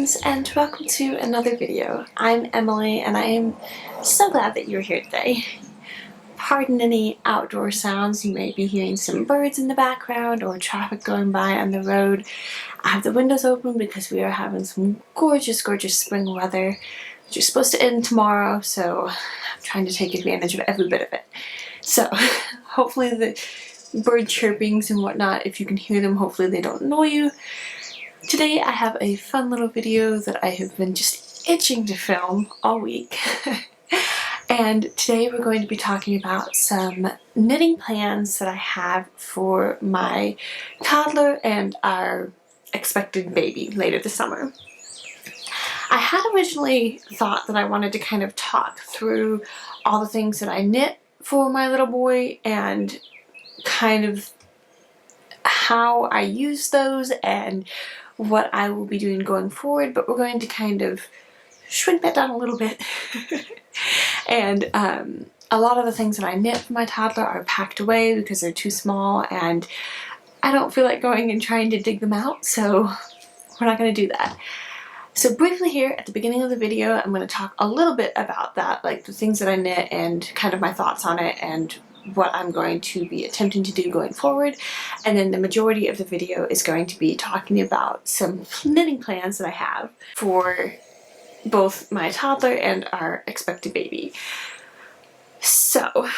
friends, and welcome to another video. I'm Emily and I am so glad that you're here today. Pardon any outdoor sounds. You may be hearing some birds in the background or traffic going by on the road. I have the windows open because we are having some gorgeous spring weather, which is supposed to end tomorrow, so I'm trying to take advantage of every bit of it. So hopefully the bird chirpings and whatnot, if you can hear them, hopefully they don't annoy you. Today I have a fun little video that I have been just itching to film all week. And today we're going to be talking about some knitting plans that I have for my toddler and our expected baby later this summer. I had originally thought that I wanted to kind of talk through all the things that I knit for my little boy and kind of how I use those and what I will be doing going forward, but we're going to kind of shrink that down a little bit. And a lot of the things that I knit for my toddler are packed away because they're too small and I don't feel like going and trying to dig them out, so we're not going to do that. So briefly here at the beginning of the video, I'm going to talk a little bit about that, like the things that I knit and kind of my thoughts on it and what I'm going to be attempting to do going forward. And then the majority of the video is going to be talking about some knitting plans that I have for both my toddler and our expected baby. So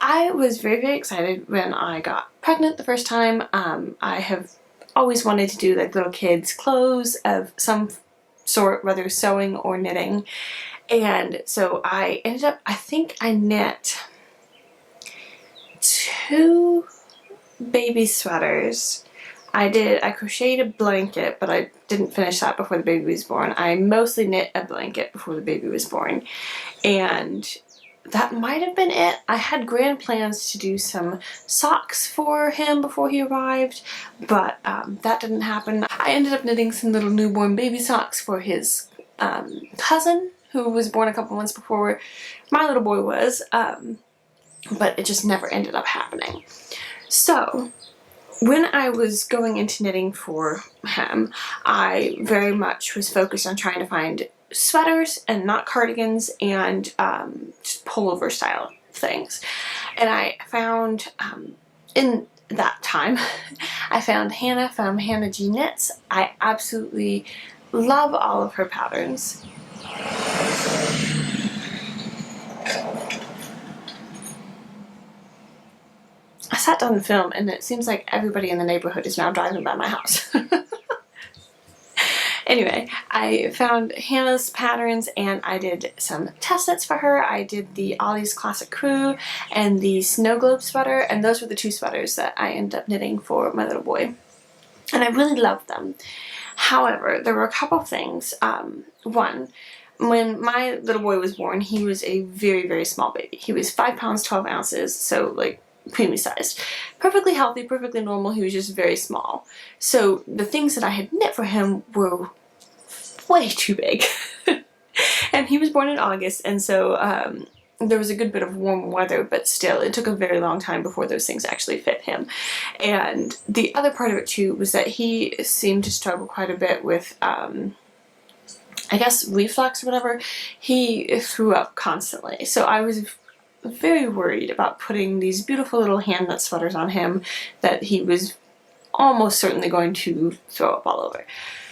I was very excited when I got pregnant the first time. I have always wanted to do like little kids clothes of some sort, whether sewing or knitting. And so I ended up, I think I knit 2 baby sweaters. I crocheted a blanket, but I didn't finish that before the baby was born. I mostly knit a blanket before the baby was born. And that might have been it. I had grand plans to do some socks for him before he arrived, but that didn't happen. I ended up knitting some little newborn baby socks for his cousin, who was born a couple months before my little boy was, but it just never ended up happening. So when I was going into knitting for him, I very much was focused on trying to find sweaters and not cardigans and just pullover style things. And I found, in that time, I found Hannah from Hannah G Knits. I absolutely love all of her patterns. I sat down to film and it seems like everybody in the neighborhood is now driving by my house. Anyway, I found Hannah's patterns and I did some test knits for her. I did the Ollie's Classic Crew and the Snow Globe sweater, and those were the 2 sweaters that I ended up knitting for my little boy. And I really loved them. However, there were a couple things. One, when my little boy was born, he was a very small baby. He was 5 pounds 12 ounces, so like preemie sized. Perfectly healthy, perfectly normal. He was just very small. So the things that I had knit for him were way too big. And he was born in August, and so there was a good bit of warm weather, but still it took a very long time before those things actually fit him. And the other part of it too was that he seemed to struggle quite a bit with I guess reflux or whatever. He threw up constantly, so I was very worried about putting these beautiful little hand knit sweaters on him that he was almost certainly going to throw up all over.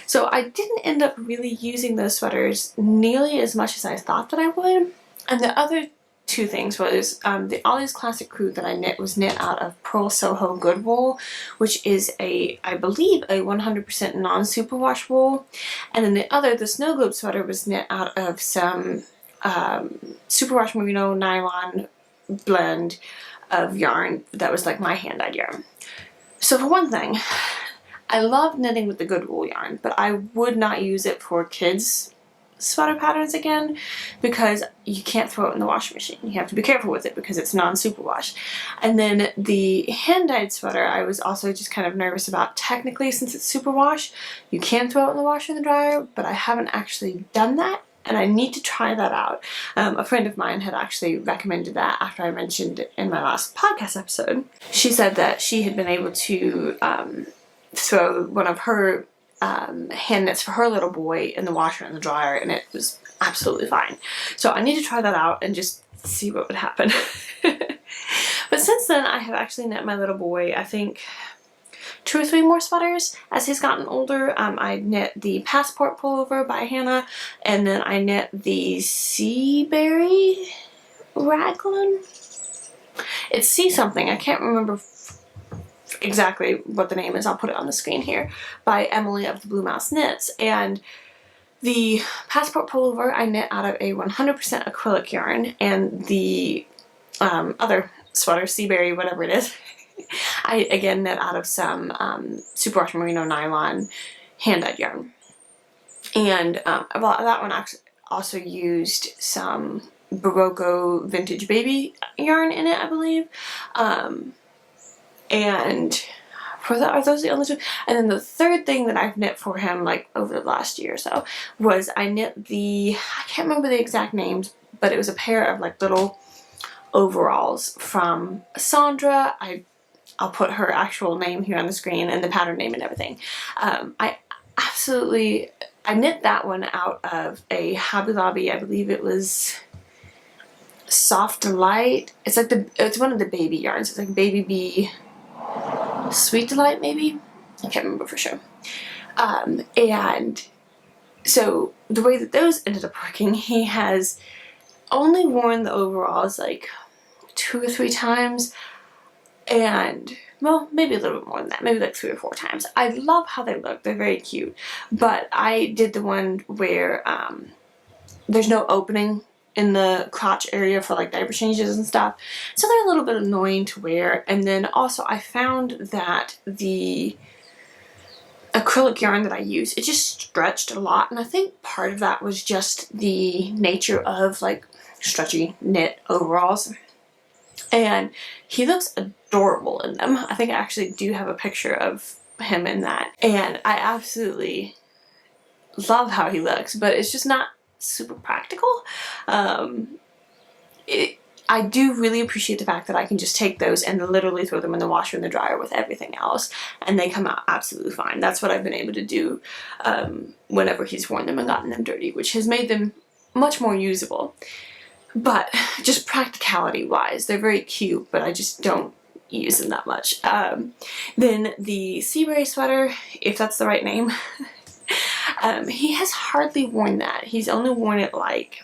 So I didn't end up really using those sweaters nearly as much as I thought that I would. And the other 2 things was the Ollie's Classic Crew that I knit was knit out of Pearl Soho Good Wool, which is I believe a 100% non-superwash wool. And then the Snow Globe sweater was knit out of some superwash merino nylon blend of yarn that was like my hand-dyed yarn. So for one thing, I love knitting with the Good Wool yarn, but I would not use it for kids sweater patterns again because you can't throw it in the washing machine. You have to be careful with it because it's non-superwash. And then the hand-dyed sweater I was also just kind of nervous about. Technically, since it's superwash, you can throw it in the washer and the dryer, but I haven't actually done that and I need to try that out. A friend of mine had actually recommended that after I mentioned in my last podcast episode. She said that she had been able to throw one of her hand knits for her little boy in the washer and the dryer, and it was absolutely fine. So I need to try that out and just see what would happen. But since then, I have actually knit my little boy, I think, 2 or 3 more sweaters as he's gotten older. I knit the Passport Pullover by Hannah, and then I knit the Seaberry Raglan. It's C something, I can't remember exactly what the name is. I'll put it on the screen here, by Emily of the Blue Mouse Knits. And the Passport Pullover I knit out of a 100% acrylic yarn, and the other sweater, Seaberry, whatever it is, I again knit out of some superwash merino nylon hand-dyed yarn. And well, that one actually also used some Barocco vintage baby yarn in it, I believe. And for that, are those the only 2? And then the third thing that I've knit for him, like over the last year or so, was I knit the, I can't remember the exact names, but it was a pair of like little overalls from Sandra. I'll put her actual name here on the screen and the pattern name and everything. I knit that one out of a Hobby Lobby, I believe it was Soft Delight. It's like it's one of the baby yarns. It's like Baby Bee Sweet Delight, maybe? I can't remember for sure. And so the way that those ended up working, he has only worn the overalls like 2 or 3 times, and well, maybe a little bit more than that, maybe like 3 or 4 times. I love how they look, they're very cute, but I did the one where there's no opening in the crotch area for like diaper changes and stuff, so they're a little bit annoying to wear. And then also I found that the acrylic yarn that I use, it just stretched a lot, and I think part of that was just the nature of like stretchy knit overalls. And he looks adorable in them. I think I actually do have a picture of him in that, and I absolutely love how he looks, but it's just not super practical. I do really appreciate the fact that I can just take those and literally throw them in the washer and the dryer with everything else, and they come out absolutely fine. That's what I've been able to do whenever he's worn them and gotten them dirty, which has made them much more usable. But just practicality wise, they're very cute, but I just don't use them that much. Then the Seaberry sweater, if that's the right name, he has hardly worn that. He's only worn it like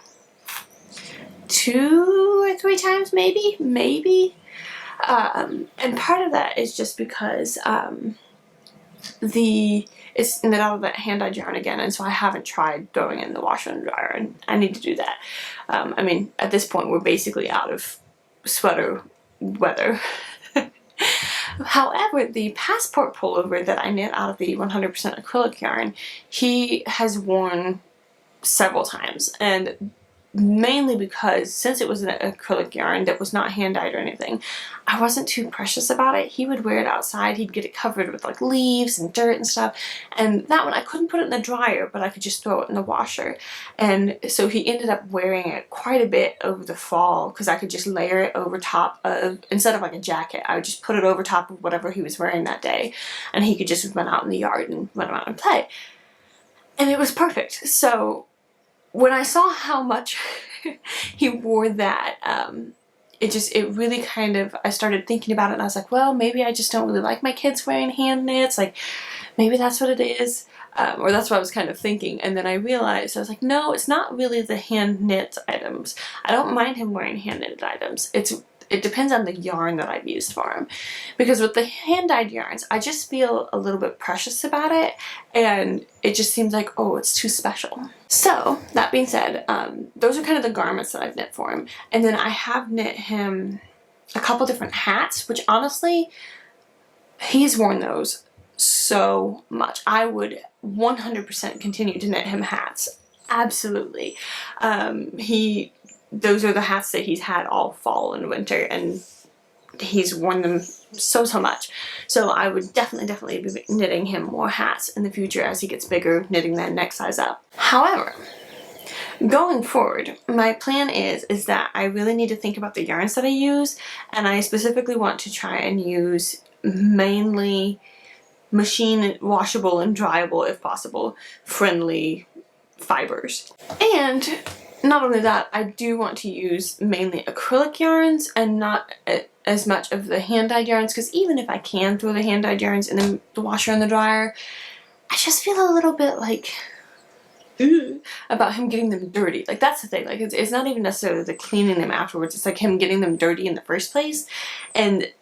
2 or 3 times, maybe. And part of that is just because it's knit out of that hand-dyed yarn again, and so I haven't tried throwing it in the washer and dryer, and I need to do that. I mean, at this point, we're basically out of sweater weather. However, the Passport Pullover that I knit out of the 100% acrylic yarn, he has worn several times, and mainly because since it was an acrylic yarn that was not hand-dyed or anything, I wasn't too precious about it. He would wear it outside, he'd get it covered with like leaves and dirt and stuff, and that one I couldn't put it in the dryer, but I could just throw it in the washer. And so he ended up wearing it quite a bit over the fall, because I could just layer it over top of, instead of like a jacket, I would just put it over top of whatever he was wearing that day, and he could just run out in the yard and run around and play. And it was perfect. So when I saw how much he wore that, it really kind of, I started thinking about it, and I was like, well, maybe I just don't really like my kids wearing hand knits, like maybe that's what it is, or that's what I was kind of thinking. And then I realized, I was like, no, it's not really the hand knit items. I don't mind him wearing hand knitted items. It depends on the yarn that I've used for him. Because with the hand-dyed yarns, I just feel a little bit precious about it, and it just seems like, oh, it's too special. So, that being said, those are kind of the garments that I've knit for him. And then I have knit him a couple different hats, which honestly, he's worn those so much. I would 100% continue to knit him hats. Absolutely. Those are the hats that he's had all fall and winter, and he's worn them so much. So I would definitely be knitting him more hats in the future as he gets bigger, knitting that next size up. However, going forward, my plan is that I really need to think about the yarns that I use, and I specifically want to try and use mainly machine washable and dryable, if possible, friendly fibers. And not only that, I do want to use mainly acrylic yarns and not as much of the hand-dyed yarns, because even if I can throw the hand-dyed yarns in the washer and the dryer, I just feel a little bit like about him getting them dirty. Like, that's the thing. Like, it's not even necessarily the cleaning them afterwards. It's like him getting them dirty in the first place. And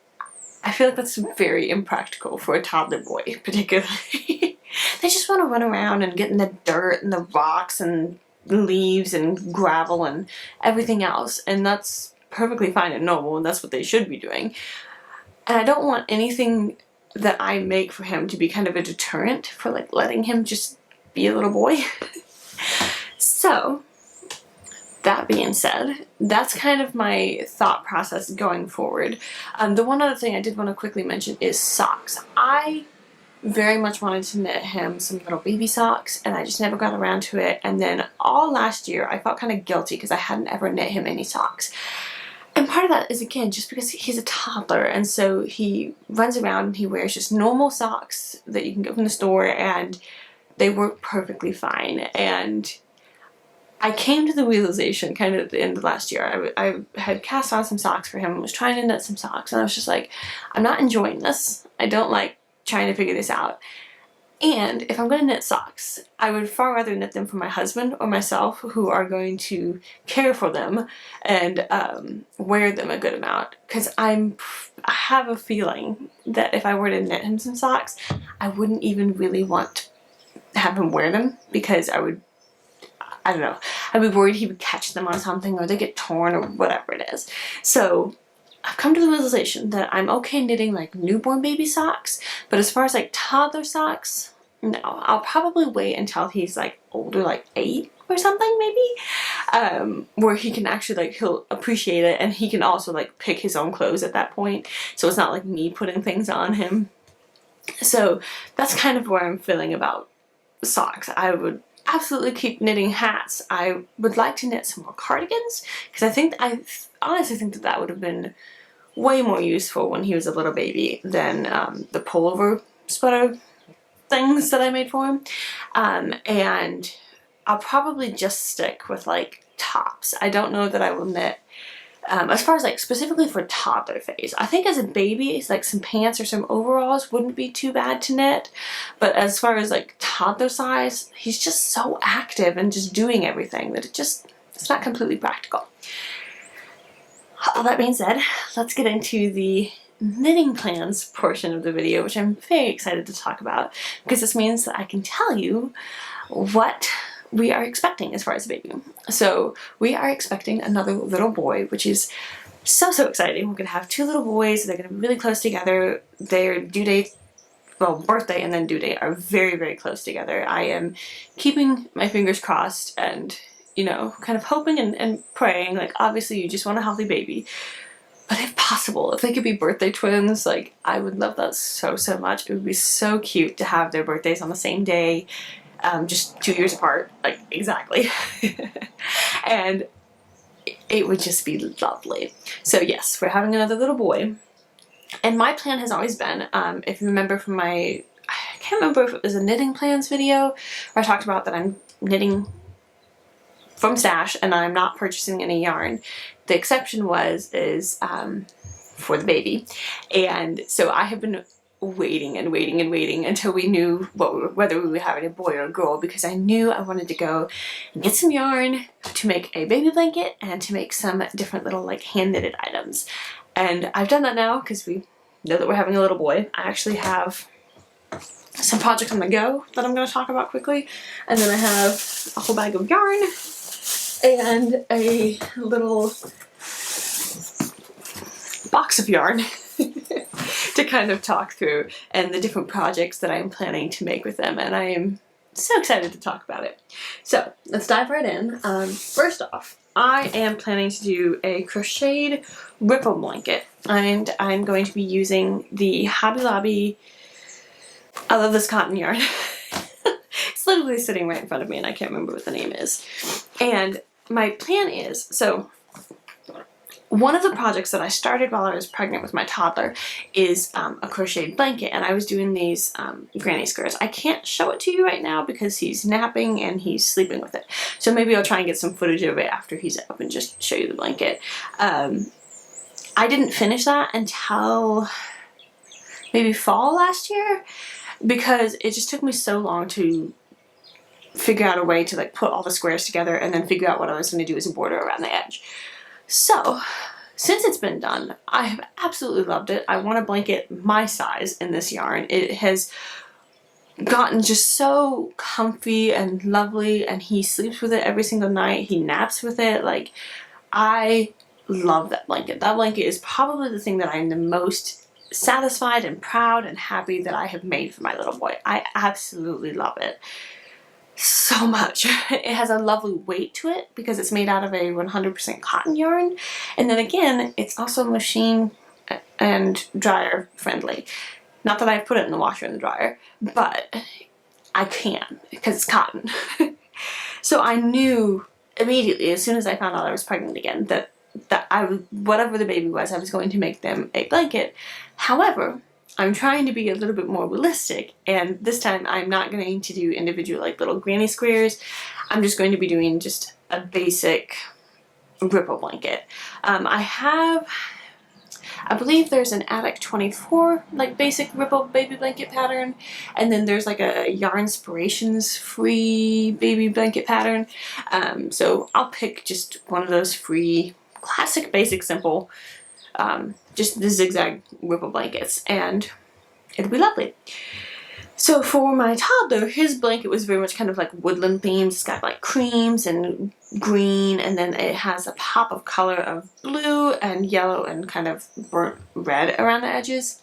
I feel like that's very impractical for a toddler boy, particularly. They just want to run around and get in the dirt and the rocks and leaves and gravel and everything else. And that's perfectly fine and normal, and that's what they should be doing. And I don't want anything that I make for him to be kind of a deterrent for, like, letting him just be a little boy. So, that being said, that's kind of my thought process going forward. The one other thing I did want to quickly mention is socks. I very much wanted to knit him some little baby socks, and I just never got around to it. And then all last year, I felt kind of guilty because I hadn't ever knit him any socks. And part of that is, again, just because he's a toddler, and so he runs around and he wears just normal socks that you can get from the store, and they work perfectly fine. And I came to the realization kind of at the end of last year. I had cast on some socks for him and was trying to knit some socks, and I was just like, I'm not enjoying this. I don't like trying to figure this out. And if I'm going to knit socks, I would far rather knit them for my husband or myself, who are going to care for them and wear them a good amount. Because I have a feeling that if I were to knit him some socks, I wouldn't even really want to have him wear them, because I don't know, I'd be worried he would catch them on something or they get torn or whatever it is. So I've come to the realization that I'm okay knitting like newborn baby socks, but as far as like toddler socks, no. I'll probably wait until he's like older, like 8 or something maybe, where he can actually, like, he'll appreciate it, and he can also like pick his own clothes at that point, so it's not like me putting things on him. So that's kind of where I'm feeling about socks. I would absolutely keep knitting hats. I would like to knit some more cardigans, because I honestly think that that would have been way more useful when he was a little baby than the pullover sweater things that I made for him. And I'll probably just stick with like tops. I don't know that I will knit as far as like specifically for toddler phase. I think as a baby, it's like some pants or some overalls wouldn't be too bad to knit, but as far as like toddler size, he's just so active and just doing everything that it's not completely practical. All that being said, let's get into the knitting plans portion of the video, which I'm very excited to talk about, because this means that I can tell you what we are expecting as far as a baby. So we are expecting another little boy, which is so exciting. We're gonna have 2 little boys. They're gonna be really close together. Their due date, well, birthday and then due date are very close together. I am keeping my fingers crossed and, you know, kind of hoping and praying. Like, obviously you just want a healthy baby, but if possible, if they could be birthday twins, like, I would love that so much. It would be so cute to have their birthdays on the same day, just 2 years apart, like, exactly. And it would just be lovely. So yes, we're having another little boy. And my plan has always been, if you remember from I can't remember if it was a knitting plans video, where I talked about that I'm knitting from stash and I'm not purchasing any yarn. The exception is for the baby. And so I have been waiting until we knew whether we were having a boy or a girl, because I knew I wanted to go and get some yarn to make a baby blanket and to make some different little like hand knitted items. And I've done that now because we know that we're having a little boy. I actually have some projects on the go that I'm going to talk about quickly, and then I have a whole bag of yarn and a little box of yarn to kind of talk through, and the different projects that I'm planning to make with them, and I am so excited to talk about it. So let's dive right in. First off, I am planning to do a crocheted ripple blanket, and I'm going to be using the Hobby Lobby, I love this cotton yarn. It's literally sitting right in front of me and I can't remember what the name is. And my plan is, so one of the projects that I started while I was pregnant with my toddler is a crocheted blanket, and I was doing these granny squares. I can't show it to you right now because he's napping and he's sleeping with it. So maybe I'll try and get some footage of it after he's up and just show you the blanket. I didn't finish that until maybe fall last year because it just took me so long to figure out a way to like put all the squares together and then figure out what I was going to do as a border around the edge. So since it's been done, I have absolutely loved it. I want a blanket my size in this yarn. It has gotten just so comfy and lovely, and he sleeps with it every single night. He naps with it. Like, I love that blanket. That blanket is probably the thing that I'm the most satisfied and proud and happy that I have made for my little boy. I absolutely love it so much. It has a lovely weight to it because it's made out of a 100% cotton yarn, and then again it's also machine and dryer friendly. Not that I've put it in the washer and the dryer, but I can because it's cotton. So I knew immediately as soon as I found out I was pregnant again that whatever the baby was, I was going to make them a blanket. However, I'm trying to be a little bit more realistic, and this time I'm not going to do individual like little granny squares. I'm just going to be doing just a basic ripple blanket. I believe there's an Attic 24 like basic ripple baby blanket pattern, and then there's like a Yarnspirations free baby blanket pattern. So I'll pick just one of those free classic basic simple just the zigzag ripple blankets, and it'll be lovely. So for my toddler, his blanket was very much kind of like woodland themed. It's got like creams and green, and then it has a pop of color of blue and yellow and kind of burnt red around the edges.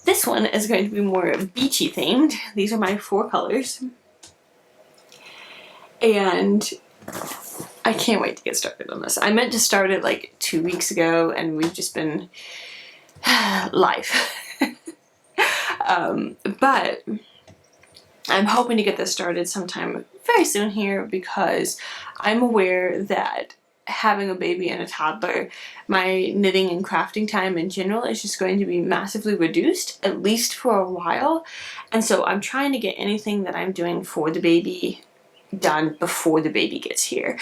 This one is going to be more beachy themed. These are my 4 colors. And I can't wait to get started on this. I meant to start it like 2 weeks ago, and we've just been life. But I'm hoping to get this started sometime very soon here because I'm aware that having a baby and a toddler, my knitting and crafting time in general is just going to be massively reduced, at least for a while. And so I'm trying to get anything that I'm doing for the baby done before the baby gets here,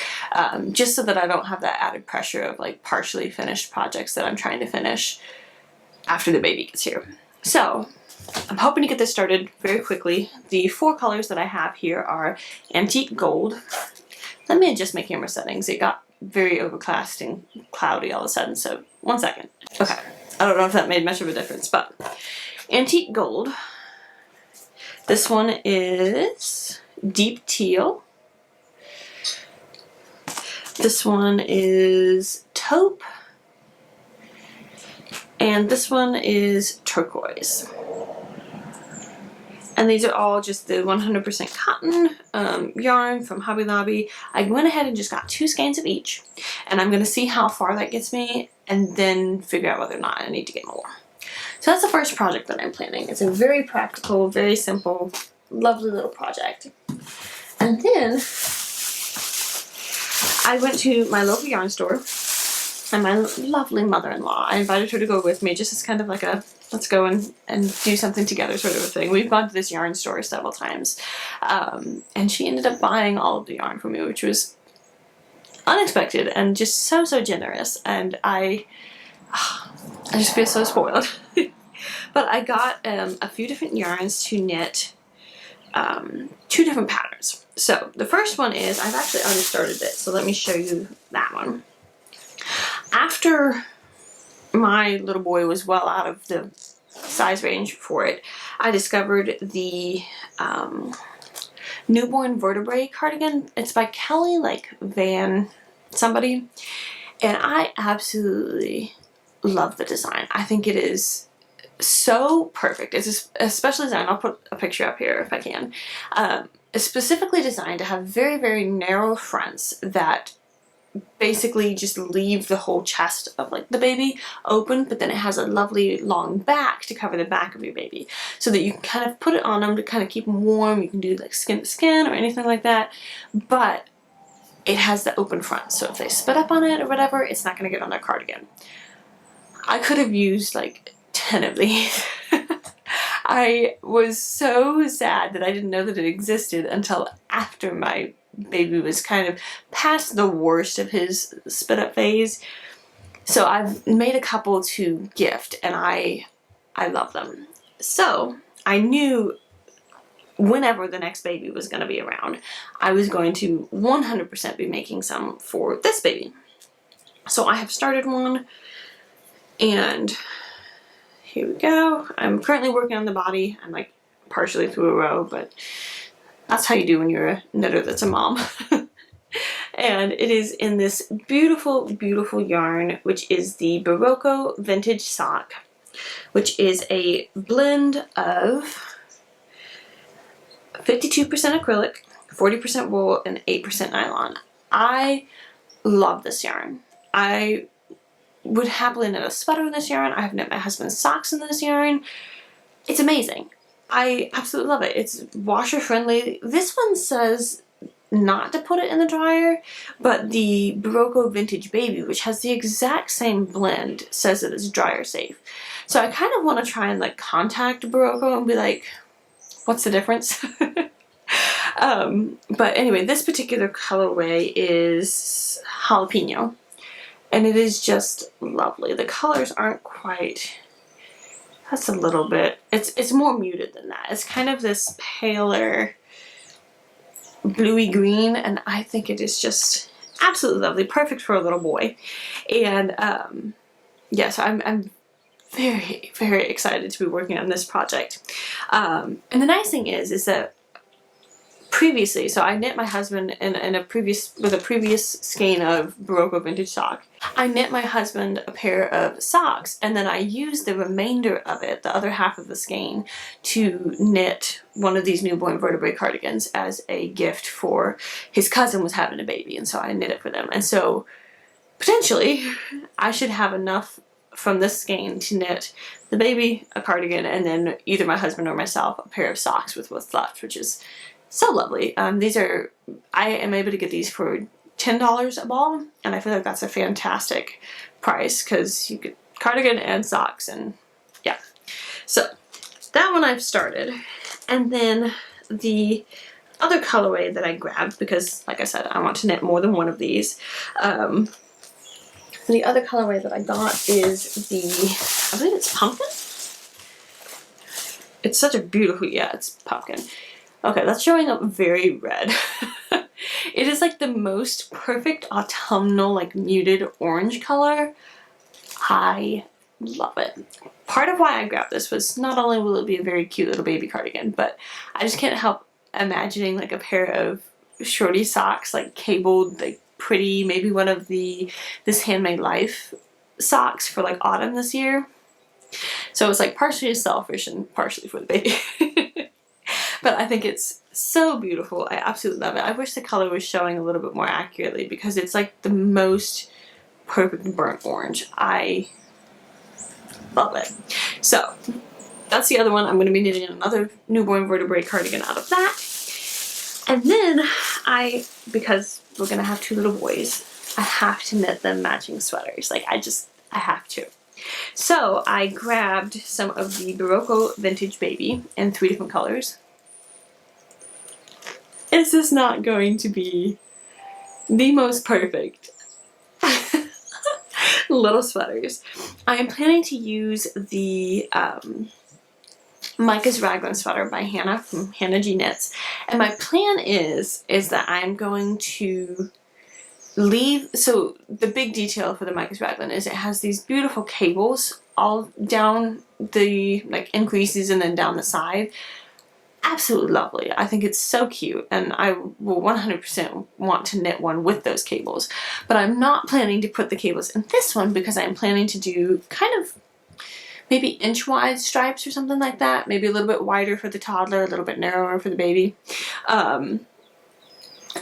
just so that I don't have that added pressure of like partially finished projects that I'm trying to finish after the baby gets here. So I'm hoping to get this started very quickly. The 4 colors that I have here are Antique Gold. Let me adjust my camera settings. It got very overcast and cloudy all of a sudden, so 1 second. Okay, I don't know if that made much of a difference, but Antique Gold. This one is Deep Teal. This one is Taupe. And this one is Turquoise. And these are all just the 100% cotton yarn from Hobby Lobby. I went ahead and just got 2 skeins of each, and I'm going to see how far that gets me and then figure out whether or not I need to get more. So that's the first project that I'm planning. It's a very practical, very simple, lovely little project. And then I went to my local yarn store, and my lovely mother-in-law, I invited her to go with me just as kind of like a let's go and do something together sort of a thing. We've gone to this yarn store several times, and she ended up buying all of the yarn for me, which was unexpected and just so generous, and I just feel so spoiled. But I got a few different yarns to knit 2 different patterns. So the first one is, I've actually already started it, so let me show you that one. After my little boy was well out of the size range for it, I discovered the Newborn Vertebrae cardigan. It's by Kelly Van somebody, and I absolutely love the design. I think it is so perfect. It's especially designed, I'll put a picture up here if I can. It's specifically designed to have very, very narrow fronts that basically just leave the whole chest of like the baby open, but then it has a lovely long back to cover the back of your baby so that you can kind of put it on them to kind of keep them warm. You can do like skin to skin or anything like that, but it has the open front, so if they spit up on it or whatever, it's not going to get on their cardigan. I could have used like 10 of these. I was so sad that I didn't know that it existed until after my baby was kind of past the worst of his spit up phase. So I've made a couple to gift, and I love them. So I knew whenever the next baby was going to be around, I was going to 100% be making some for this baby. So I have started one, and here we go. I'm currently working on the body. I'm like partially through a row, but that's how you do when you're a knitter that's a mom. And it is in this beautiful, beautiful yarn, which is the Barocco Vintage Sock, which is a blend of 52% acrylic, 40% wool, and 8% nylon. I love this yarn. I would happily knit a sweater in this yarn. I have knit my husband's socks in this yarn. It's amazing. I absolutely love it. It's washer friendly. This one says not to put it in the dryer, but the Barocco Vintage Baby, which has the exact same blend, says that it's dryer safe. So I kind of want to try and like contact Barocco and be like, what's the difference? But anyway, this particular colorway is jalapeno, and it is just lovely. The colors aren't quite, that's a little bit, it's more muted than that. It's kind of this paler bluey green, and I think it is just absolutely lovely, perfect for a little boy. And yeah, so I'm very, very excited to be working on this project. And the nice thing is that previously, so I knit my husband with a previous skein of Barocco Vintage Sock. I knit my husband a pair of socks, and then I used the remainder of it, the other half of the skein, to knit one of these newborn vertebrae cardigans as a gift for his cousin was having a baby, and so I knit it for them. And so potentially I should have enough from this skein to knit the baby a cardigan, and then either my husband or myself a pair of socks with what's left, which is so lovely. These are, I am able to get these for $10 a ball, and I feel like that's a fantastic price because you get cardigan and socks, and yeah. So that one I've started, and then the other colorway that I grabbed, because like I said, I want to knit more than one of these. The other colorway that I got is the, I believe it's pumpkin? It's such a beautiful, yeah, it's pumpkin. Okay, that's showing up very red. It is like the most perfect autumnal, like muted orange color. I love it. Part of why I grabbed this was not only will it be a very cute little baby cardigan, but I just can't help imagining like a pair of shorty socks, like cabled, like pretty, maybe one of the This Handmade Life socks for like autumn this year. So it's like partially selfish and partially for the baby. But I think it's so beautiful. I absolutely love it. I wish the color was showing a little bit more accurately because it's like the most perfect burnt orange. I love it. So that's the other one. I'm going to be knitting another newborn vertebrae cardigan out of that. And then because we're going to have 2 little boys, I have to knit them matching sweaters. Like I have to. So I grabbed some of the Barocco Vintage Baby in 3 different colors. Is this not going to be the most perfect little sweaters? I am planning to use the Micah's Raglan sweater by Hannah from Hannah G Knits, and my plan is that I'm going to leave, so the big detail for the Micah's Raglan is it has these beautiful cables all down the like increases and then down the side. Absolutely lovely. I think it's so cute, and I will 100% want to knit one with those cables. But I'm not planning to put the cables in this one because I'm planning to do kind of maybe inch-wide stripes or something like that. Maybe a little bit wider for the toddler, a little bit narrower for the baby. Out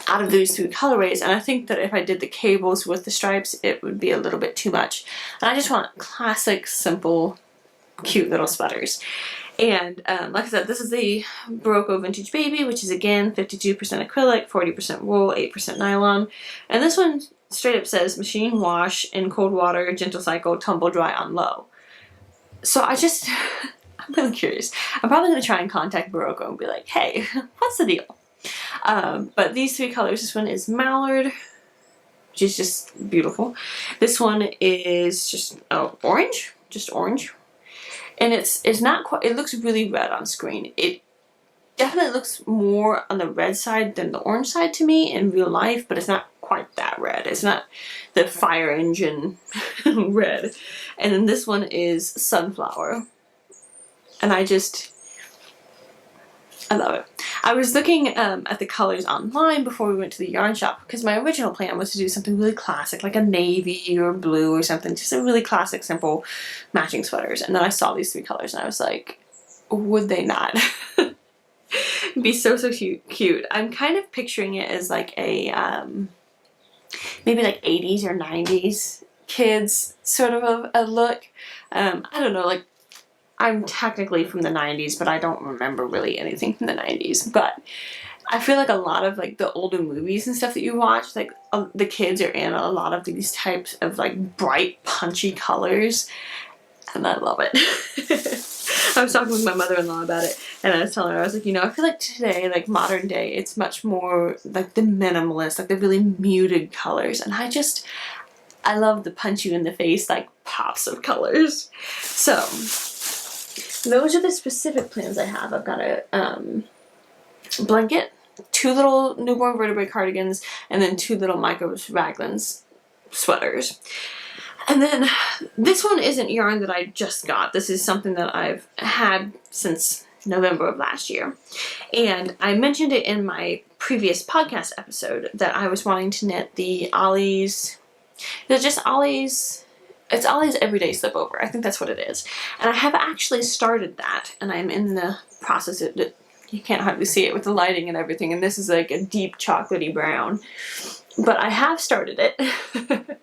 of those 3 colorways, and I think that if I did the cables with the stripes, it would be a little bit too much. And I just want classic, simple, cute little sweaters. And like I said, this is the Barocco Vintage Baby, which is again 52% acrylic, 40% wool, 8% nylon. And this one straight up says machine wash in cold water, gentle cycle, tumble dry on low. So I'm really curious. I'm probably going to try and contact Barocco and be like, hey, what's the deal? But these 3 colors, this one is Mallard, which is just beautiful. This one is just orange, just orange. And it's not quite, it looks really red on screen. It definitely looks more on the red side than the orange side to me in real life, but it's not quite that red. It's not the fire engine red. And then this one is Sunflower. And I love it. I was looking at the colors online before we went to the yarn shop because my original plan was to do something really classic, like a navy or blue or something, just a really classic, simple matching sweaters. And then I saw these 3 colors and I was like, would they not be so cute? I'm kind of picturing it as like a maybe like 80s or 90s kids sort of a look. I don't know, like I'm technically from the 90s, but I don't remember really anything from the 90s. But I feel like a lot of like the older movies and stuff that you watch, like the kids are in a lot of these types of like bright, punchy colors. And I love it. I was talking with my mother-in-law about it, and I was telling her, I was like, you know, I feel like today, like modern day, it's much more like the minimalist, like the really muted colors. And I love the punch you in the face, like pops of colors. So those are the specific plans I have. I've got a blanket, 2 little newborn vertebrae cardigans, and then 2 little micro raglans sweaters. And then this one isn't yarn that I just got. This is something that I've had since November of last year. And I mentioned it in my previous podcast episode that I was wanting to knit the Ollie's. It's just Ollie's. It's Ollie's Everyday Slipover. I think that's what it is. And I have actually started that, and I'm in the process of it. You can't hardly see it with the lighting and everything, and this is like a deep chocolatey brown. But I have started it.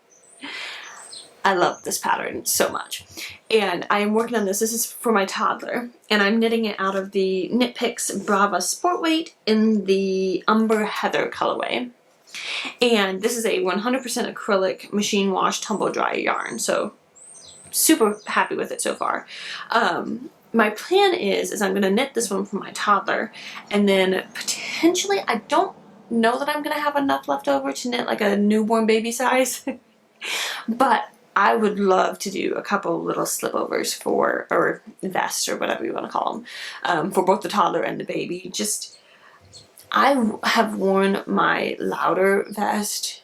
I love this pattern so much. And I am working on this. This is for my toddler, and I'm knitting it out of the Knit Picks Brava Sport Weight in the Umber Heather colorway. And this is a 100% acrylic machine wash tumble dry yarn, so super happy with it so far. My plan is I'm going to knit this one for my toddler, and then potentially, I don't know that I'm going to have enough left over to knit like a newborn baby size, but I would love to do a couple little slipovers for, or vests or whatever you want to call them, for both the toddler and the baby. I have worn my Louder vest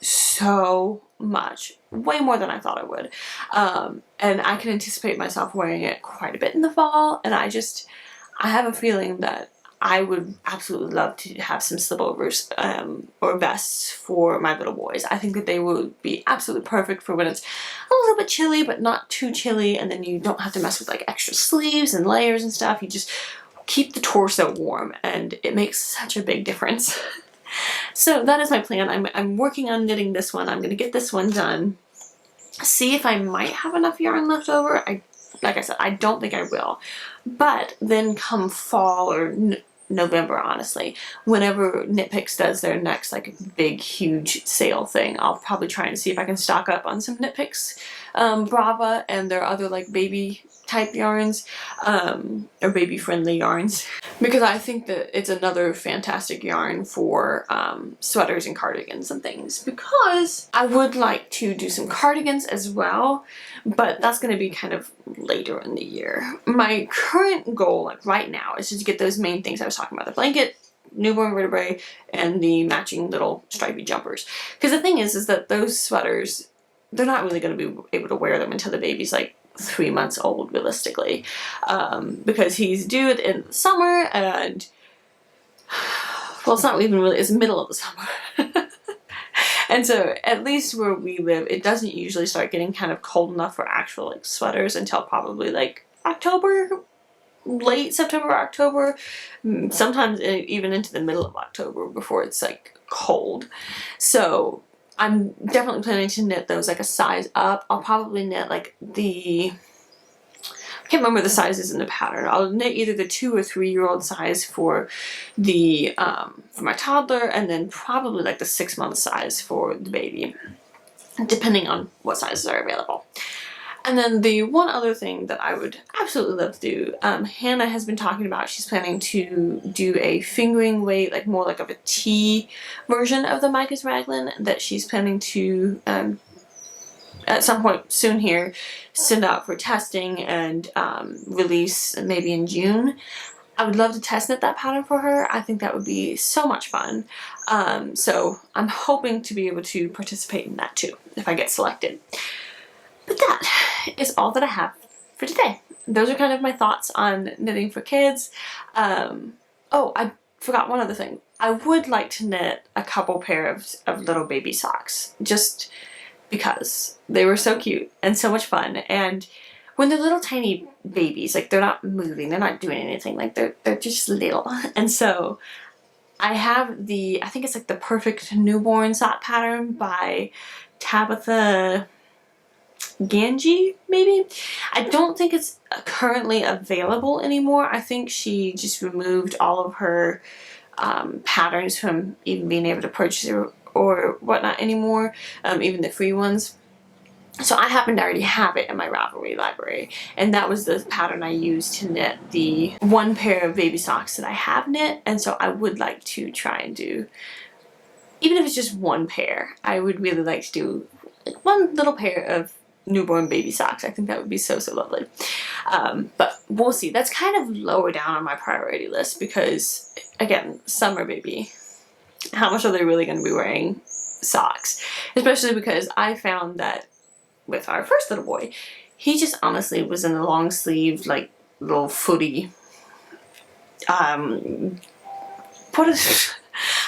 so much, way more than I thought I would, and I can anticipate myself wearing it quite a bit in the fall, and I have a feeling that I would absolutely love to have some slipovers or vests for my little boys. I think that they would be absolutely perfect for when it's a little bit chilly, but not too chilly, and then you don't have to mess with like extra sleeves and layers and stuff. You just keep the torso warm, and it makes such a big difference. So that is my plan. I'm working on knitting this one. I'm going to get this one done. See if I might have enough yarn left over. Like I said, I don't think I will. But then come fall or November, honestly, whenever Knit Picks does their next like big huge sale thing, I'll probably try and see if I can stock up on some Knit Picks Brava and their other like baby type yarns, or baby friendly yarns, because I think that it's another fantastic yarn for sweaters and cardigans and things, because I would like to do some cardigans as well, but that's going to be kind of later in the year. My current goal, like right now, is just to get those main things I was talking about: the blanket, newborn vertebrae, and the matching little stripy jumpers. Because the thing is that those sweaters, they're not really going to be able to wear them until the baby's like 3 months old, realistically, because he's due at the end of the summer, and well, it's not even really, it's the middle of the summer. And so at least where we live, it doesn't usually start getting kind of cold enough for actual like sweaters until probably like October, late September, October, sometimes even into the middle of October before it's like cold. So I'm definitely planning to knit those like a size up. I'll probably knit like the can't remember the sizes in the pattern. I'll knit either the 2 or 3 year old size for the for my toddler, and then probably like the 6-month size for the baby, depending on what sizes are available. And then the one other thing that I would absolutely love to do, Hannah has been talking about, she's planning to do a fingering weight, like more like of a tea version of the Micah's Raglan that she's planning to, at some point soon here, send out for testing and release maybe in June. I would love to test knit that pattern for her. I think that would be so much fun. So I'm hoping to be able to participate in that too, if I get selected. But that is all that I have for today. Those are kind of my thoughts on knitting for kids. Oh, I forgot one other thing. I would like to knit a couple pairs of little baby socks, just because they were so cute and so much fun. And when they're little tiny babies, like they're not moving, they're not doing anything, like they're just little. And so I have the, I think it's like the Perfect Newborn Sock pattern by Tabitha Ganji, maybe? I don't think it's currently available anymore. I think she just removed all of her patterns from even being able to purchase or whatnot anymore, even the free ones. So I happen to already have it in my Ravelry library, and that was the pattern I used to knit the one pair of baby socks that I have knit, and so I would like to try and do, even if it's just one pair, I would really like to do like one little pair of newborn baby socks. I think that would be so, so lovely. But we'll see. That's kind of lower down on my priority list because, again, summer baby. How much are they really going to be wearing socks? Especially because I found that with our first little boy, he just honestly was in the long sleeve, like, little footy. What is...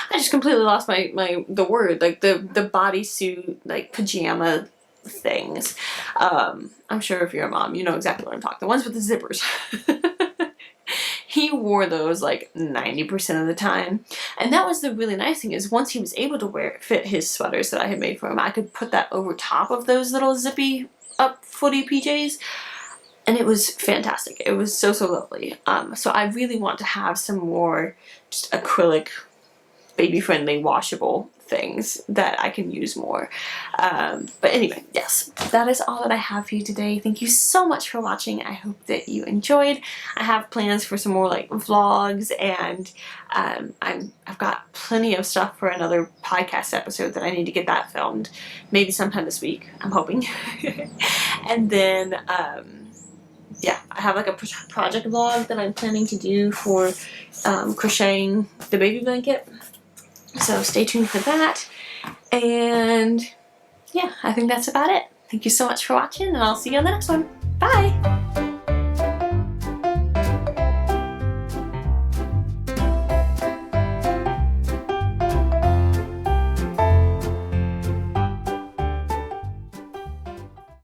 I just completely lost the word. Like, the bodysuit, like, pajama things. I'm sure if you're a mom, you know exactly what I'm talking. The ones with the zippers. He wore those like 90% of the time. And that was the really nice thing, is once he was able to fit his sweaters that I had made for him, I could put that over top of those little zippy up footy PJs. And it was fantastic. It was so, so lovely. So I really want to have some more just acrylic, baby-friendly, washable things that I can use more. But anyway, yes, that is all that I have for you today. Thank you so much for watching. I hope that you enjoyed. I have plans for some more like vlogs, and I've got plenty of stuff for another podcast episode that I need to get that filmed. Maybe sometime this week, I'm hoping. And then yeah, I have like a project vlog that I'm planning to do for crocheting the baby blanket. So stay tuned for that. And yeah, I think that's about it. Thank you so much for watching, and I'll see you on the next one. Bye!